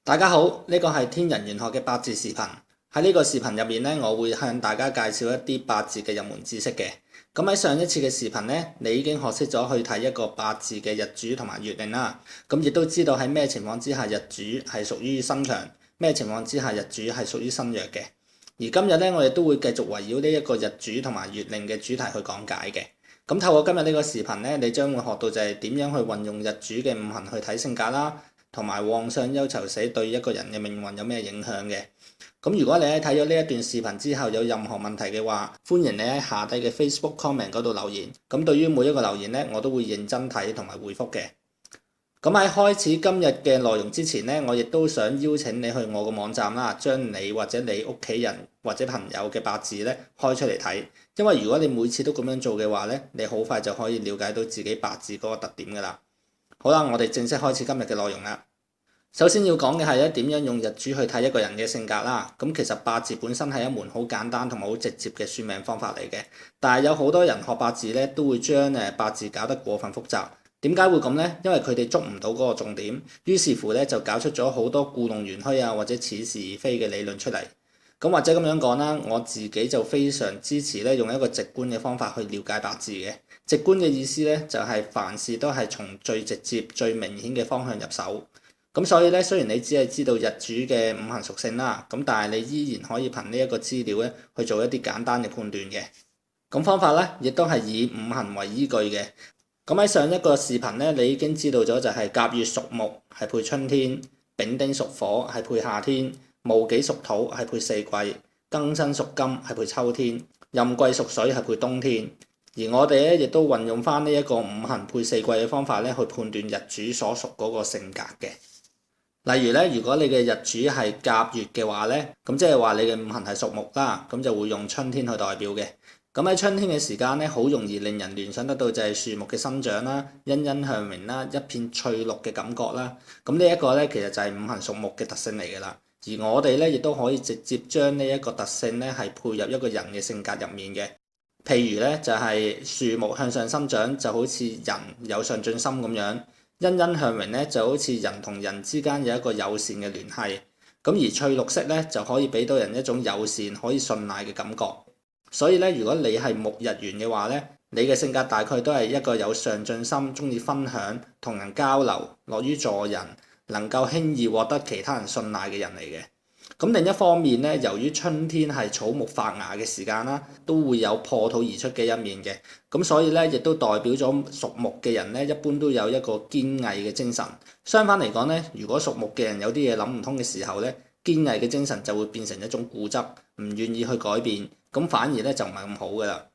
大家好，呢個係天人玄學嘅八字視頻。喺呢個視頻入面呢，我會向大家介紹一啲八字嘅入門知識嘅。咁喺上一次嘅視頻呢，你已經學識咗去睇一個八字嘅日主同埋月令啦。咁亦都知道喺咩情況之下日主係屬於身強，咩情況之下日主係屬於身弱嘅。而今日呢，我哋都會繼續圍繞呢一個日主同埋月令嘅主題去講解嘅。咁透過今日呢個視頻呢，你將會學到就係點樣去運用日主嘅五行去睇性格啦。同埋旺相憂囚死對一個人嘅命運有咩影響嘅？咁如果你喺睇咗呢一段視頻之後有任何問題嘅話，歡迎你喺下底嘅 Facebook comment 嗰度留言。咁對於每一個留言呢，我都會認真睇同埋回覆嘅。咁喺開始今日嘅內容之前呢，我亦都想邀請你去我個網站啦，將你或者你屋企人或者朋友嘅八字呢開出嚟睇。因為如果你每次都咁樣做嘅話呢，你好快就可以了解到自己八字嗰個特點㗎啦。好啦，我哋正式開始今日嘅內容啦。首先要講嘅係點樣用日主去睇一個人嘅性格啦。咁其實八字本身係一門好簡單同埋好直接嘅算命方法嚟嘅，但係有好多人學八字咧都會將八字搞得過分複雜。點解會咁呢？因為佢哋捉唔到嗰個重點，於是乎咧就搞出咗好多故弄玄虛啊或者似是而非嘅理論出嚟。咁或者咁樣講啦，我自己就非常支持咧用一個直觀嘅方法去了解八字嘅。直觀嘅意思咧就係凡事都係從最直接最明顯嘅方向入手。咁所以咧，雖然你只係知道日主嘅五行屬性啦，咁但係你依然可以憑呢一個資料咧去做一啲簡單嘅判斷嘅。咁方法咧，亦都係以五行為依據嘅。咁喺上一個視頻咧，你已經知道咗就係甲乙屬木係配春天，丙丁屬火係配夏天，戊己屬土係配四季，庚申屬金係配秋天，壬癸屬水係配冬天。而我哋咧亦都運用翻呢一個五行配四季嘅方法咧，去判斷日主所屬嗰個性格嘅。例如咧，如果你嘅日主係甲月嘅話咧，咁即係話你嘅五行係屬木啦，咁就會用春天去代表嘅。咁喺春天嘅時間咧，好容易令人聯想得到就係樹木嘅生長啦、欣欣向榮啦、一片翠綠嘅感覺啦。咁呢一個咧，其實就係五行屬木嘅特性嚟㗎啦。而我哋咧亦都可以直接將呢一個特性咧係配入一個人嘅性格入面嘅。譬如咧，就係樹木向上生長，就好似人有上進心咁樣。欣欣向榮咧，就好似人同人之間有一個友善嘅聯繫。咁而翠綠色咧，就可以俾到人一種友善可以信賴嘅感覺。所以咧，如果你係木日元嘅話咧，你嘅性格大概都係一個有上進心、中意分享、同人交流、樂於助人、能夠輕易獲得其他人信賴嘅人嚟嘅。咁另一方面咧，由於春天係草木發芽嘅時間啦，都會有破土而出嘅一面嘅。咁所以咧，亦都代表咗屬木嘅人咧，一般都有一個堅毅嘅精神。相反嚟講咧，如果屬木嘅人有啲嘢諗唔通嘅時候咧，堅毅嘅精神就會變成一種固執，唔願意去改變，咁反而咧就唔係咁好噶啦。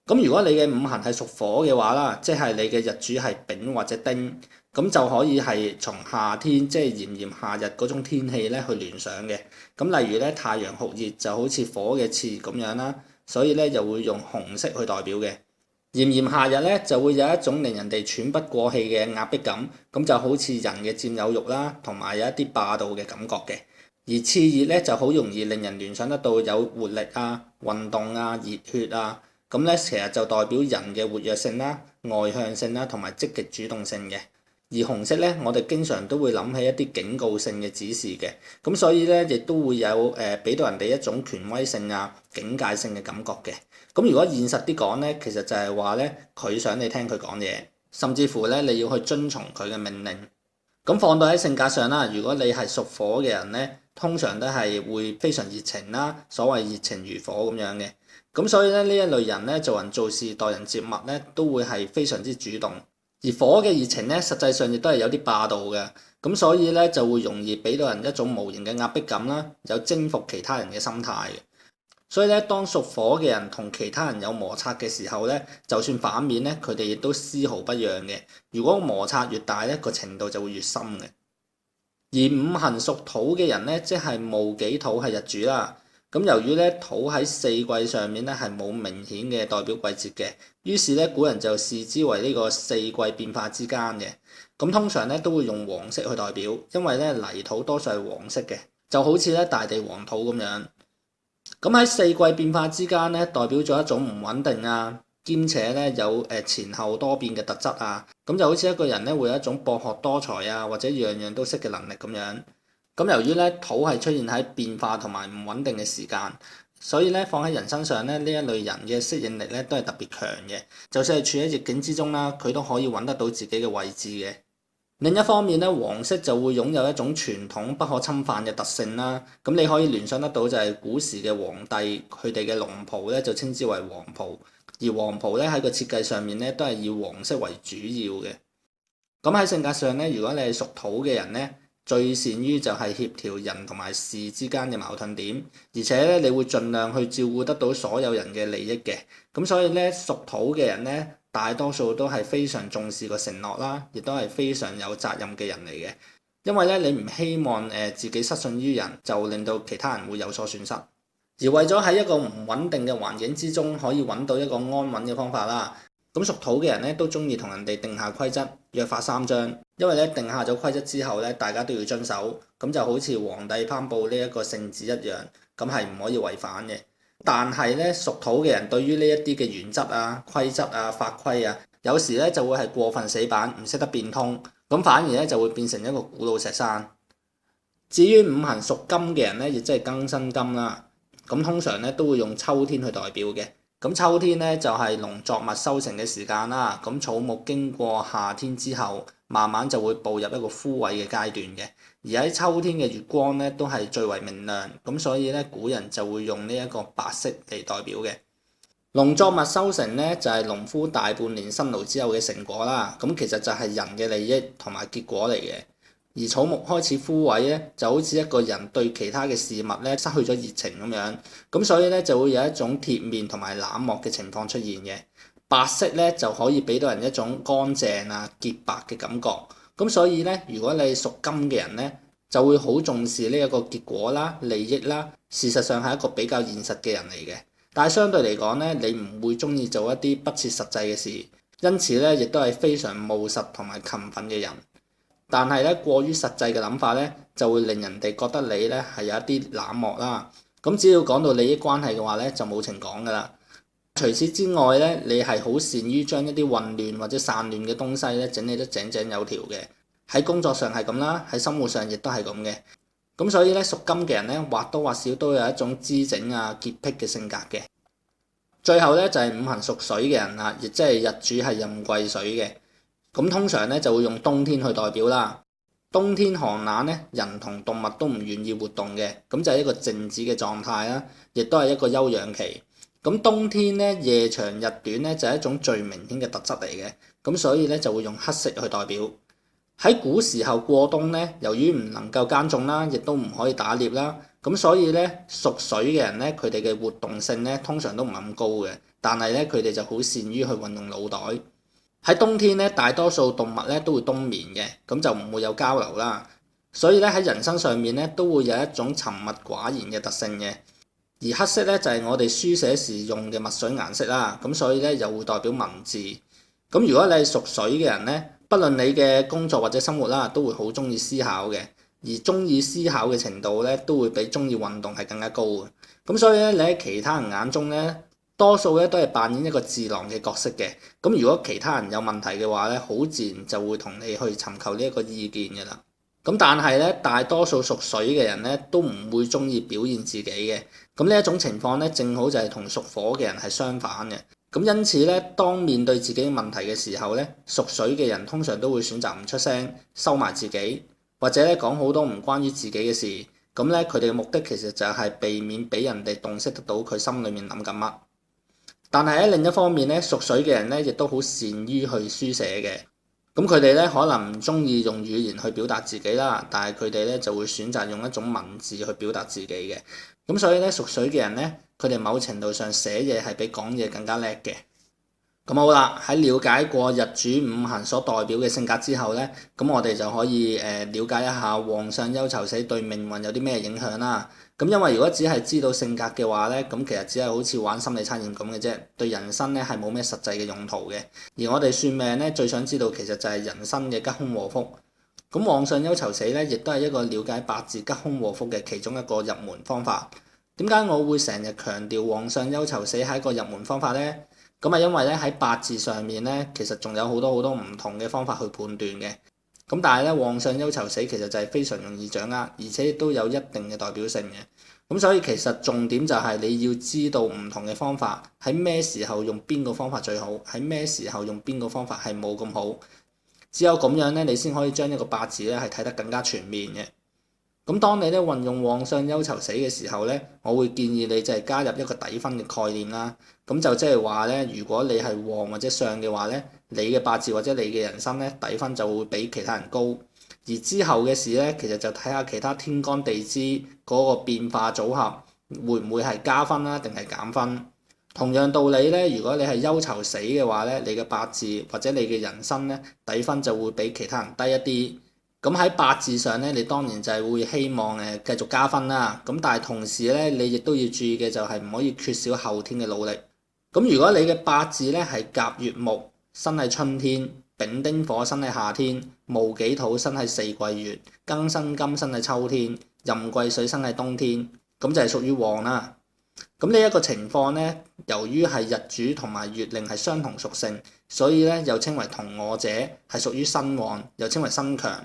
咁如果你嘅五行係屬火嘅話啦，即係你嘅日主係丙或者丁，咁就可以係從夏天即係炎炎夏日嗰種天氣咧去聯想嘅。咁例如咧，太陽酷熱就好似火嘅熾熱咁樣啦，所以咧就會用紅色去代表嘅。炎炎夏日咧就會有一種令人哋喘不過氣嘅壓迫感，咁就好似人嘅佔有慾啦，同埋有一啲霸道嘅感覺嘅。而熾熱咧就好容易令人聯想得到有活力啊、運動啊、熱血啊。咁咧，其實就代表人嘅活躍性啦、外向性啦，同埋積極主動性嘅。而紅色咧，我哋經常都會諗起一啲警告性嘅指示嘅。咁所以咧，亦都會有俾到人哋一種權威性啊、警戒性嘅感覺嘅。咁如果現實啲講咧，其實就係話咧，佢想你聽佢講嘢，甚至乎咧你要去遵從佢嘅命令。咁放到喺性格上啦，如果你係屬火嘅人咧，通常都係會非常熱情啦，所謂熱情如火咁樣嘅。咁所以咧，呢一類人咧，做人做事待人接物咧，都會係非常之主動。而火嘅熱情咧，實際上亦都係有啲霸道嘅。咁所以咧，就會容易俾到人一種無形嘅壓迫感啦，有征服其他人嘅心態嘅。所以咧，當屬火嘅人同其他人有摩擦嘅時候咧，就算反面咧，佢哋亦都絲毫不讓嘅。如果摩擦越大咧，個程度就會越深嘅。而五行屬土嘅人咧，即係戊己土係日主啦。咁由於咧土喺四季上面咧係冇明顯嘅代表季節嘅，於是咧古人就視之為呢個四季變化之間嘅。咁通常咧都會用黃色去代表，因為咧泥土多數係黃色嘅，就好似咧大地黃土咁樣。咁喺四季變化之間咧，代表咗一種唔穩定啊，兼且咧有前後多變嘅特質啊。咁就好似一個人咧會有一種博學多才啊，或者樣樣都識嘅能力咁樣。咁由於咧土係出現喺變化同埋唔穩定嘅時間，所以咧放喺人身上咧，呢一類人嘅適應力咧都係特別強嘅。就算係處喺逆境之中啦，佢都可以揾得到自己嘅位置嘅。另一方面咧，黃色就會擁有一種傳統不可侵犯嘅特性啦。咁你可以聯想得到就係古時嘅皇帝，佢哋嘅龍袍咧就稱之為黃袍，而黃袍咧喺個設計上面咧都係以黃色為主要嘅。咁喺性格上咧，如果你係屬土嘅人咧，最善於就係協調人同埋事之間嘅矛盾點，而且咧你會盡量去照顧得到所有人嘅利益嘅。咁所以咧屬土嘅人咧，大多數都係非常重視個承諾啦，亦都係非常有責任嘅人嚟嘅。因為咧你唔希望自己失信於人，就令到其他人會有所損失。而為咗喺一個唔穩定嘅環境之中，可以揾到一個安穩嘅方法啦。咁屬土嘅人咧都中意同人哋定下規則，約法三章。因為咧定下咗規則之後咧，大家都要遵守。咁就好似皇帝頒布呢一個聖旨一樣，咁係唔可以違反嘅。但係咧屬土嘅人對於呢一啲嘅原則啊、規則啊、法規啊，有時咧就會係過分死板，唔識得變通，咁反而咧就會變成一個古老石山。至於五行屬金嘅人咧，亦即係庚辛金啦。咁通常咧都會用秋天去代表嘅。咁秋天咧就係農作物收成嘅時間啦。咁草木經過夏天之後，慢慢就會步入一個枯萎嘅階段嘅。而喺秋天嘅月光咧都係最為明亮，咁所以咧古人就會用呢一個白色嚟代表嘅。農作物收成咧就係農夫大半年辛勞之後嘅成果啦。咁其實就係人嘅利益同埋結果嚟嘅。而草木開始枯萎咧，就好似一個人對其他嘅事物咧失去咗熱情咁樣，咁所以咧就會有一種鐵面同埋冷漠嘅情況出現嘅。白色咧就可以俾到人一種乾淨啊潔白嘅感覺，咁所以咧如果你屬金嘅人咧，就會好重視呢一個結果啦、利益啦，事實上係一個比較現實嘅人嚟嘅。但係相對嚟講咧，你唔會中意做一啲不切實際嘅事，因此咧亦都係非常務實同埋勤奮嘅人。但係咧，過於實際嘅諗法咧，就會令人哋覺得你咧係有一啲冷漠啦。咁只要講到利益關係嘅話咧，就冇情講噶啦。除此之外咧，你係好善於將一啲混亂或者散亂嘅東西咧整理得井井有條嘅。喺工作上係咁啦，喺生活上亦都係咁嘅。咁所以咧，屬金嘅人咧，或多或少都有一種姿整啊、潔癖嘅性格嘅。最後咧就係五行屬水嘅人啦，亦即係日主係壬癸水嘅。咁通常咧就會用冬天去代表啦。冬天寒冷咧，人同動物都唔願意活動嘅，咁就係一個靜止嘅狀態啦，亦都係一個休養期。咁冬天咧夜長日短咧就係一種最明顯嘅特質嚟嘅，咁所以咧就會用黑色去代表。喺古時候過冬咧，由於唔能夠耕種啦，亦都唔可以打獵啦，咁所以咧屬水嘅人咧，佢哋嘅活動性咧通常都唔係咁高嘅，但係咧佢哋就好善於去運用腦袋。喺冬天咧，大多數動物咧都會冬眠嘅，咁就唔會有交流啦。所以咧喺人身上面咧都會有一種沉默寡言嘅特性嘅。而黑色咧就係我哋書寫時用嘅墨水顏色啦，咁所以咧又會代表文字。咁如果你係屬水嘅人咧，不論你嘅工作或者生活啦，都會好中意思考嘅，而中意思考嘅程度咧都會比中意運動係更加高嘅。咁所以咧你喺其他人眼中咧，多數咧都係扮演一個智囊嘅角色嘅，咁如果其他人有問題嘅話咧，好自然就會同你去尋求呢一個意見嘅啦。咁但係咧，大多數屬水嘅人咧都唔會中意表現自己嘅，咁呢一種情況咧，正好就係同屬火嘅人係相反嘅。咁因此咧，當面對自己問題嘅時候咧，屬水嘅人通常都會選擇唔出聲，收埋自己，或者咧講好多唔關於自己嘅事。咁咧佢哋嘅目的其實就係避免俾人哋洞悉得到佢心裡面諗緊乜。但係喺另一方面咧，屬水嘅人咧，亦都好善於去書寫嘅。咁佢哋咧可能唔中意用語言去表達自己啦，但係佢哋咧就會選擇用一種文字去表達自己嘅。咁所以咧，屬水嘅人咧，佢哋某程度上寫嘢係比講嘢更加叻嘅。咁好啦，喺了解過日主五行所代表嘅性格之後咧，咁我哋就可以了解一下旺相憂囚死對命運有啲咩影響啦。咁因為如果只係知道性格嘅話咧，咁其實只係好似玩心理測驗咁嘅啫，對人生咧係冇咩實際嘅用途嘅。而我哋算命咧，最想知道其實就係人生嘅吉凶禍福。咁旺相憂囚死咧，亦都係一個了解八字吉凶禍福嘅其中一個入門方法。點解我會成日強調旺相憂囚死係一個入門方法咧？咁啊，因為咧喺八字上面咧，其實仲有好多唔同嘅方法去判斷嘅。咁但係咧，旺相憂囚死其實就係非常容易掌握，而且亦都有一定嘅代表性嘅。咁所以其實重點就係你要知道唔同嘅方法喺咩時候用邊個方法最好，喺咩時候用邊個方法係冇咁好。只有咁樣咧，你先可以將一個八字咧係睇得更加全面嘅。咁當你咧運用旺相憂囚死嘅時候咧，我會建議你就係加入一個底分嘅概念啦。咁就即係話咧，如果你係旺或者相嘅話咧，你嘅八字或者你嘅人生咧底分就會比其他人高。而之後嘅事咧，其實就睇下其他天干地支嗰個變化組合會唔會係加分啦，定係減分。同樣道理咧，如果你係憂囚死嘅話咧，你嘅八字或者你嘅人生咧底分就會比其他人低一啲。咁喺八字上咧，你當然就係會希望繼續加分啦。咁但係同時咧，你亦都要注意嘅就係唔可以缺少後天嘅努力。咁如果你嘅八字咧係甲乙木，生喺春天；丙丁火，生喺夏天；戊己土，生喺四季月；庚辛金，生喺秋天；壬癸水，生喺冬天。咁就係屬於旺啦。咁呢一個情況咧，由於係日主同埋月令係相同屬性，所以咧又稱為同我者，係屬於身旺，又稱為身強。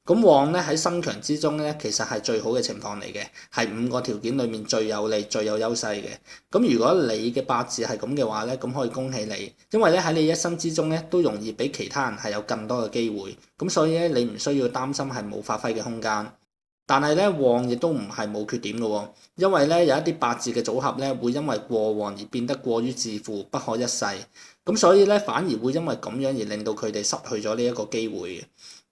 咁旺咧喺身強之中咧，其實係最好嘅情況嚟嘅，係五個條件裡面最有利、最有優勢嘅。咁如果你嘅八字係咁嘅話咧，咁可以恭喜你，因為咧喺你一生之中咧都容易比其他人係有更多嘅機會。咁所以咧你唔需要擔心係冇發揮嘅空間。但係咧旺亦都唔係冇缺點嘅喎，因為咧有一啲八字嘅組合咧會因為過旺而變得過於自負、不可一世。咁所以咧反而會因為咁樣而令到佢哋失去咗呢一個機會嘅。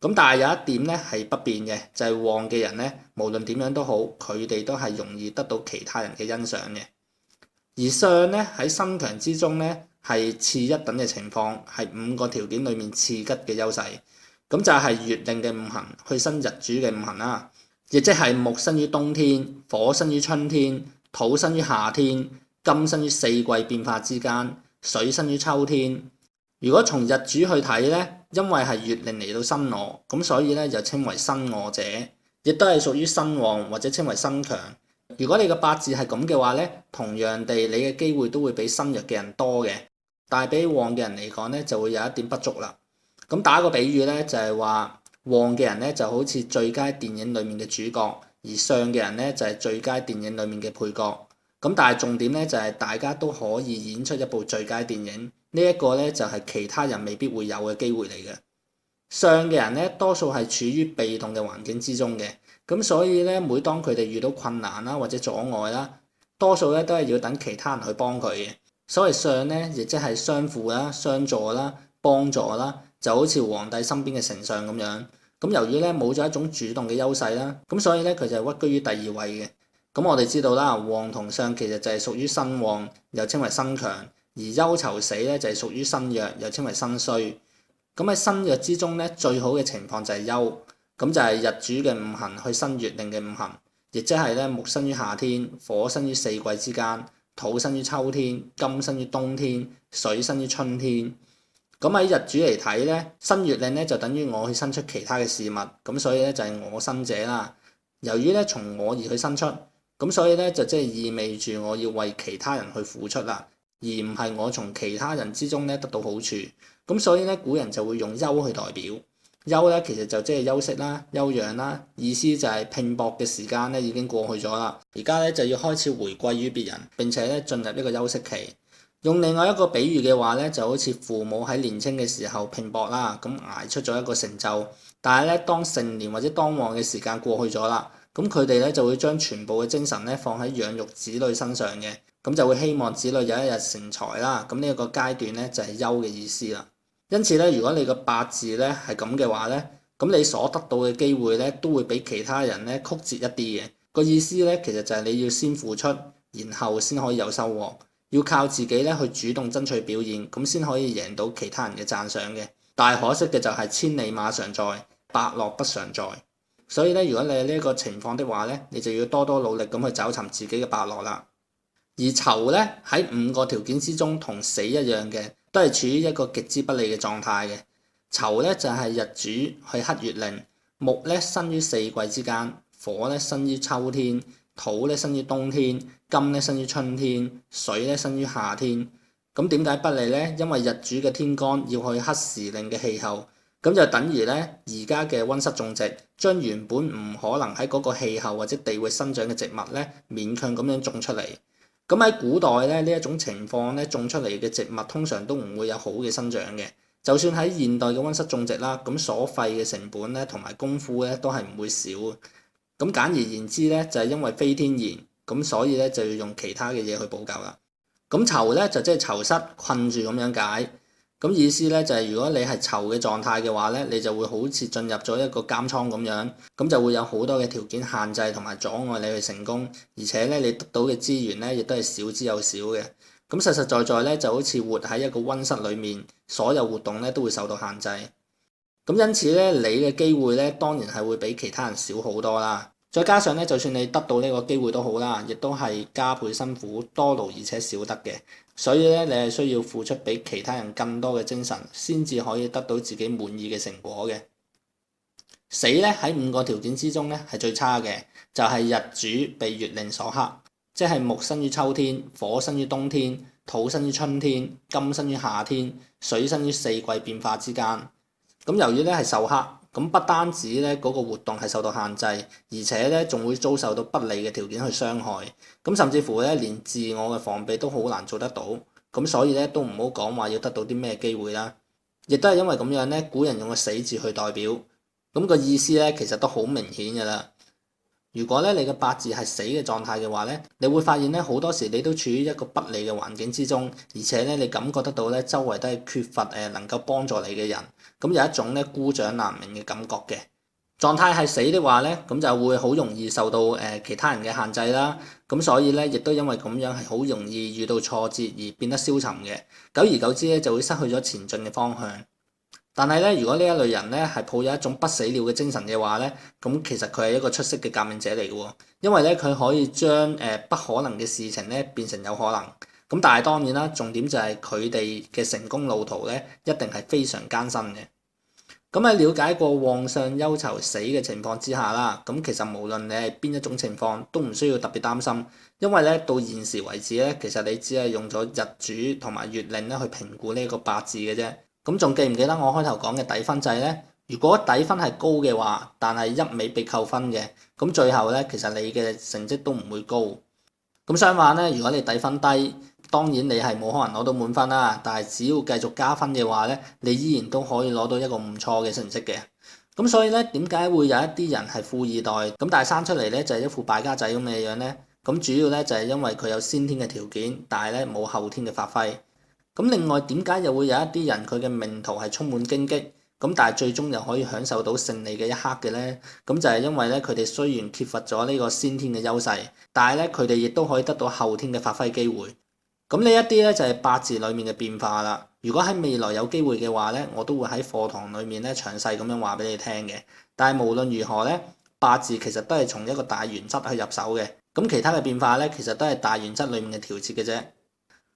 咁但係有一點咧係不變嘅，就係旺嘅人咧，無論點樣都好，佢哋都係容易得到其他人嘅欣賞嘅。而相咧喺身強之中咧係次一等嘅情況，係五個條件裡面次吉嘅優勢。咁就係月令嘅五行去生日主嘅五行啦，亦即係木生於冬天，火生於春天，土生於夏天，金生於四季變化之間，水生於秋天。如果從日主去睇咧，因為係月令嚟到申我，咁所以咧就稱為申我者，亦都係屬於身旺或者稱為身強。如果你嘅八字係咁嘅話咧，同樣地你嘅機會都會比身弱嘅人多嘅，但係比旺嘅人嚟講咧就會有一點不足啦。咁打個比喻咧，就係話旺嘅人咧就好似最佳電影裡面嘅主角，而相嘅人咧就係最佳電影裡面嘅配角。咁但係重點咧就係大家都可以演出一部最佳電影。呢一個咧就係其他人未必會有嘅機會嚟嘅。相嘅人咧多數係處於被動嘅環境之中嘅，咁所以咧每當佢哋遇到困難啦或者阻礙啦，多數咧都係要等其他人去幫佢嘅。所謂相咧，亦即係相輔啦、相助啦、幫助啦，就好似皇帝身邊嘅丞相咁樣。咁由於咧冇咗一種主動嘅優勢啦，咁所以咧佢就係屈居於第二位嘅。咁我哋知道啦，旺同相其實就係屬於身旺，又稱為身強。而憂囚死咧就係屬於身弱，又稱為身衰。咁喺身弱之中咧，最好嘅情況就係憂，咁就係日主嘅五行去生月令嘅五行，亦即係咧木生於夏天，火生於四季之間，土生於秋天，金生於冬天，水生於春天。咁喺日主嚟睇咧，生月令咧就等於我去生出其他嘅事物，咁所以咧就係我生者啦。由於咧從我而去生出，咁所以咧就即係意味住我要為其他人去付出啦。而唔係我從其他人之中咧得到好處，咁所以咧古人就會用休去代表。休咧其實就即係休息啦、休養啦，意思就係拼搏嘅時間咧已經過去咗啦，而家咧就要開始回歸於別人，並且咧進入呢個休息期。用另外一個比喻嘅話咧，就好似父母喺年青嘅時候拼搏啦，咁捱出咗一個成就，但係咧當成年或者當旺嘅時間過去咗啦，咁佢哋咧就會將全部嘅精神咧放喺養育子女身上嘅。咁就會希望子女有一日成才啦，咁呢一個階段咧就係休嘅意思啦。因此咧，如果你個八字咧係咁嘅話咧，咁你所得到嘅機會咧都會比其他人咧曲折一啲嘅。個意思咧其實就係你要先付出，然後先可以有收穫，要靠自己咧去主動爭取表現，咁先可以贏到其他人嘅讚賞嘅。但係可惜嘅就係千里馬常在，伯樂不常在。所以咧，如果你係呢一個情況的話咧，你就要多多努力咁去找尋自己嘅伯樂啦。而囚咧喺五個條件之中同死一樣嘅，都係處於一個極之不利嘅狀態嘅。囚咧就係日主去克月令，木咧生於四季之間，火咧生於秋天，土咧生於冬天，金咧生於春天，水咧生於夏天。咁點解不利咧？因為日主嘅天干要去克時令嘅氣候，咁就等於咧而家嘅溫室種植，將原本唔可能喺嗰個氣候或者地域生長嘅植物咧，勉強咁樣種出嚟。咁喺古代咧，呢一種情況咧，種出嚟嘅植物通常都唔會有好嘅生長嘅。就算喺現代嘅溫室種植啦，咁所費嘅成本咧同埋功夫咧都係唔會少。咁簡而言之咧，就係因為非天然，咁所以咧就要用其他嘅嘢去補救啦。咁囚咧就即係囚室困住咁樣解。咁意思咧就係如果你係囚嘅狀態嘅話咧，你就會好似進入咗一個監倉咁樣，咁就會有好多嘅條件限制同埋阻礙你去成功，而且咧你得到嘅資源咧亦都係少之又少嘅。咁實實在在咧就好似活喺一個溫室裡面，所有活動咧都會受到限制。咁因此咧你嘅機會咧當然係會比其他人少好多啦。再加上咧，就算你得到呢個機會都好啦，亦都係加倍辛苦、多勞而且少得嘅。所以咧，你係需要付出比其他人更多嘅精神，先至可以得到自己滿意嘅成果嘅。死咧喺5個條件之中咧係最差嘅，就係日主被月令所克，即係木生於秋天，火生於冬天，土生於春天，金生於夏天，水生於四季變化之間。咁由於咧係受克。咁不單止咧嗰個活動係受到限制，而且咧仲會遭受到不利嘅條件去傷害。咁甚至乎咧連自我嘅防備都好難做得到。咁所以咧都唔好講話要得到啲咩機會啦。亦都係因為咁樣咧，古人用個死字去代表。咁個意思咧其實都好明顯㗎啦。如果咧你嘅八字係死嘅狀態嘅話咧，你會發現咧好多時你都處於一個不利嘅環境之中，而且咧你感覺得到咧周圍都係缺乏能夠幫助你嘅人，咁有一種咧孤掌難鳴嘅感覺嘅狀態係死的話咧，咁就會好容易受到其他人嘅限制啦。咁所以咧亦都因為咁樣係好容易遇到挫折而變得消沉嘅，久而久之咧就會失去咗前進嘅方向。但係咧，如果呢一類人咧係抱有一種不死鳥嘅精神嘅話咧，咁其實佢係一個出色嘅革命者嚟嘅喎，因為咧佢可以將不可能嘅事情咧變成有可能。咁但係當然啦，重點就係佢哋嘅成功路途咧一定係非常艱辛嘅。咁喺了解過旺相憂囚死嘅情況之下啦，咁其實無論你係邊一種情況都唔需要特別擔心，因為咧到現時為止咧，其實你只係用咗日主同埋月令咧去評估呢個八字嘅啫。咁仲記唔記得我開頭講嘅底分制呢？如果底分係高嘅話，但係一味被扣分嘅，咁最後咧其實你嘅成績都唔會高。咁相反咧，如果你底分低，當然你係冇可能攞到滿分啦。但係只要繼續加分嘅話咧，你依然都可以攞到一個唔錯嘅成績嘅。咁所以咧，點解會有一啲人係富二代，咁但係生出嚟咧就係一副敗家仔咁嘅樣咧？咁主要咧就係因為佢有先天嘅條件，但係咧冇後天嘅發揮。咁另外點解又會有一啲人佢嘅命途係充滿荊棘，咁但係最終又可以享受到勝利嘅一刻嘅咧？咁就係因為咧佢哋雖然缺乏咗呢個先天嘅優勢，但係咧佢哋亦都可以得到後天嘅發揮機會。咁呢一啲咧就係八字裡面嘅變化啦。如果喺未來有機會嘅話咧，我都會喺課堂裡面咧詳細咁樣話俾你聽嘅。但係無論如何咧，八字其實都係從一個大原則去入手嘅。咁其他嘅變化咧，其實都係大原則裡面嘅調節嘅啫。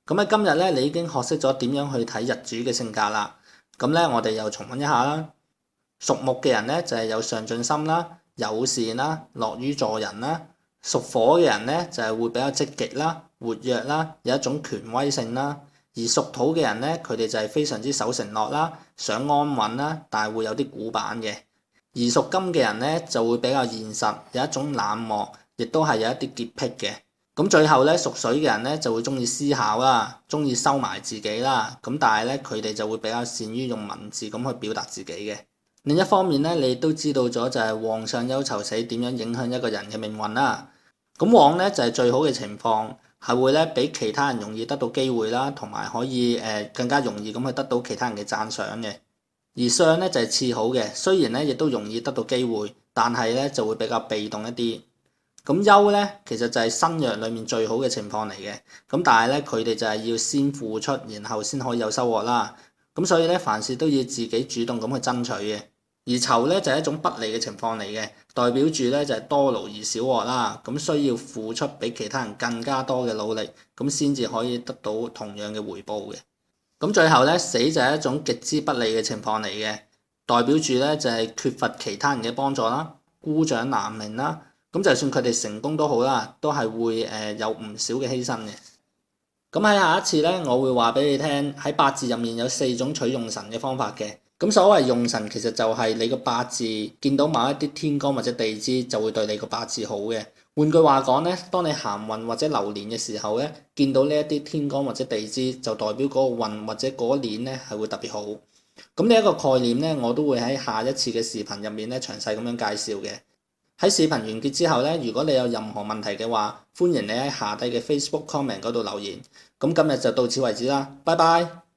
咁喺今日咧，你已經學識咗點樣去睇日主嘅性格啦。咁咧，我哋又重溫一下啦。屬木嘅人咧就係有上進心啦、友善啦、樂於助人啦。屬火嘅人咧就係會比較積極啦、活躍啦，有一種權威性啦。而屬土嘅人咧，佢哋就係非常之守承諾啦、想安穩啦，但係會有啲古板嘅。而屬金嘅人咧就會比較現實，有一種冷漠，亦都係有一啲潔癖嘅。咁最後咧，屬水嘅人咧就會中意思考啦，中意收埋自己啦。咁但係咧，佢哋就會比較善於用文字咁去表達自己嘅。另一方面咧，你都知道咗就係旺相憂囚死點樣影響一個人嘅命運啦。咁旺咧就係最好嘅情況，係會咧比其他人容易得到機會啦，同埋可以更加容易咁去得到其他人嘅讚賞嘅。而相咧就係次好嘅，雖然咧亦都容易得到機會，但係咧就會比較被動一啲。咁憂咧，其實就係身弱裡面最好嘅情況嚟嘅。咁但係咧，佢哋就係要先付出，然後先可以有收穫啦。咁所以咧，凡事都要自己主動咁去爭取嘅。而囚咧就係一種不利嘅情況嚟嘅，代表住咧就係多勞而少獲啦。咁需要付出比其他人更加多嘅努力，咁先至可以得到同樣嘅回報嘅。咁最後咧，死就係一種極之不利嘅情況嚟嘅，代表住咧就係缺乏其他人嘅幫助啦，孤掌難鳴啦。咁就算佢哋成功都好啦，都係會有唔少嘅犧牲嘅。咁喺下一次咧，我會話俾你聽，喺八字入面有4種取用神嘅方法嘅。咁所謂用神其實就係你個八字見到某一啲天干或者地支就會對你個八字好嘅。換句話講咧，當你行運或者流年嘅時候咧，見到呢一啲天干或者地支就代表嗰個運或者嗰一年咧係會特別好。咁呢一個概念咧，我都會喺下一次嘅視頻入面咧詳細咁樣介紹嘅。喺視頻完結之後咧，如果你有任何問題嘅話，歡迎你喺下底嘅 Facebook comment 嗰度留言。咁今日就到此為止啦，拜拜。